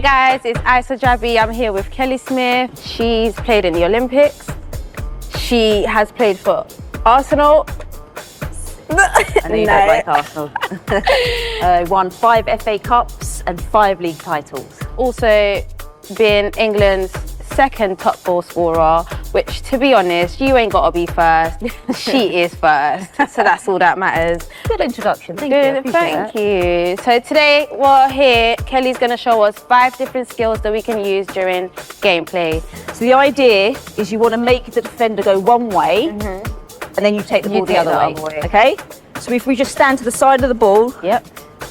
guys, it's Aisa Jabbi. I'm here with Kelly Smith. She's played in the Olympics. She has played for Arsenal. I know you don't like Arsenal. Won 5 FA Cups and 5 league titles. Also been England's second top goal scorer, which, to be honest, you ain't got to be first. She is first, so that's all that matters. Good introduction, thank you. Thank you. So today we're here, Kelly's going to show us 5 different skills that we can use during gameplay. So the idea is you want to make the defender go one way, and then you take the ball the other way. Okay? So if we just stand to the side of the ball,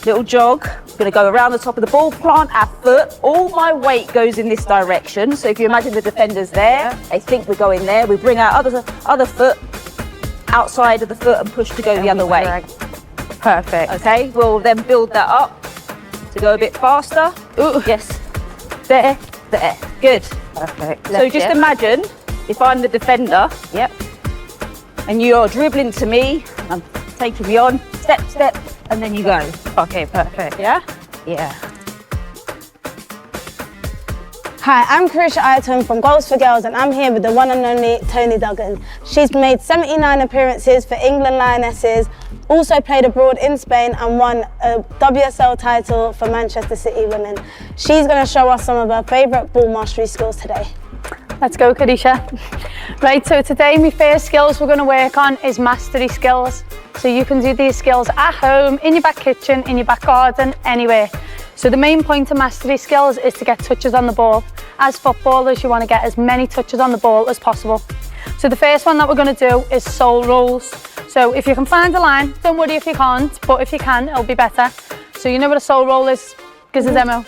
little jog, we're going to go around the top of the ball, plant our foot. All my weight goes in this direction. So if you imagine the defender's there, they think we're going there. We bring our other foot outside of the foot and push to go the other way. Perfect. Okay, we'll then build that up to go a bit faster. Ooh. Yes, there. Good. Perfect. So just imagine if I'm the defender, and you're dribbling to me, I'm taking me on, step, and then you go. Okay, perfect. Yeah? Yeah. Hi, I'm Karesha Iton from Goals for Girls, and I'm here with the one and only Toni Duggan. She's made 79 appearances for England Lionesses, also played abroad in Spain and won a WSL title for Manchester City Women. She's going to show us some of her favourite ball mastery skills today. Let's go, Karesha. Right, so today my first skills we're going to work on is mastery skills. So you can do these skills at home, in your back kitchen, in your back garden, anywhere. So the main point of mastery skills is to get touches on the ball. As footballers, you want to get as many touches on the ball as possible. So the first one that we're going to do is sole rolls. So if you can find a line, don't worry if you can't, but if you can, it'll be better. So you know what a sole roll is? Gives a demo.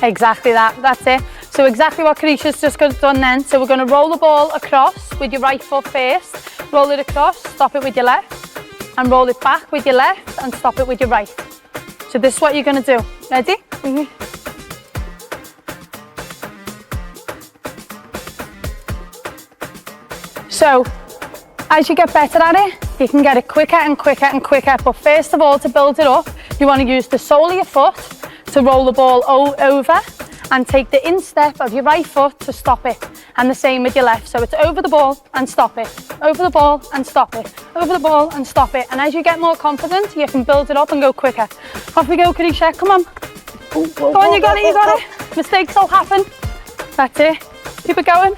Exactly that's it. So exactly what Karesha's just done then. So we're going to roll the ball across with your right foot first, roll it across, stop it with your left, and roll it back with your left and stop it with your right. So this is what you're going to do. Ready? So as you get better at it, you can get it quicker and quicker and quicker. But first of all, to build it up, you want to use the sole of your foot to roll the ball over and take the instep of your right foot to stop it. And the same with your left. So it's over the ball and stop it, over the ball and stop it, over the ball and stop it. And as you get more confident, you can build it up and go quicker. Off we go, Karesha, come on. Go on, you got it. Mistakes will happen. That's it. Keep it going.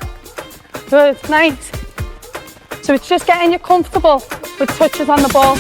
Good, nice. So it's just getting you comfortable with touches on the ball.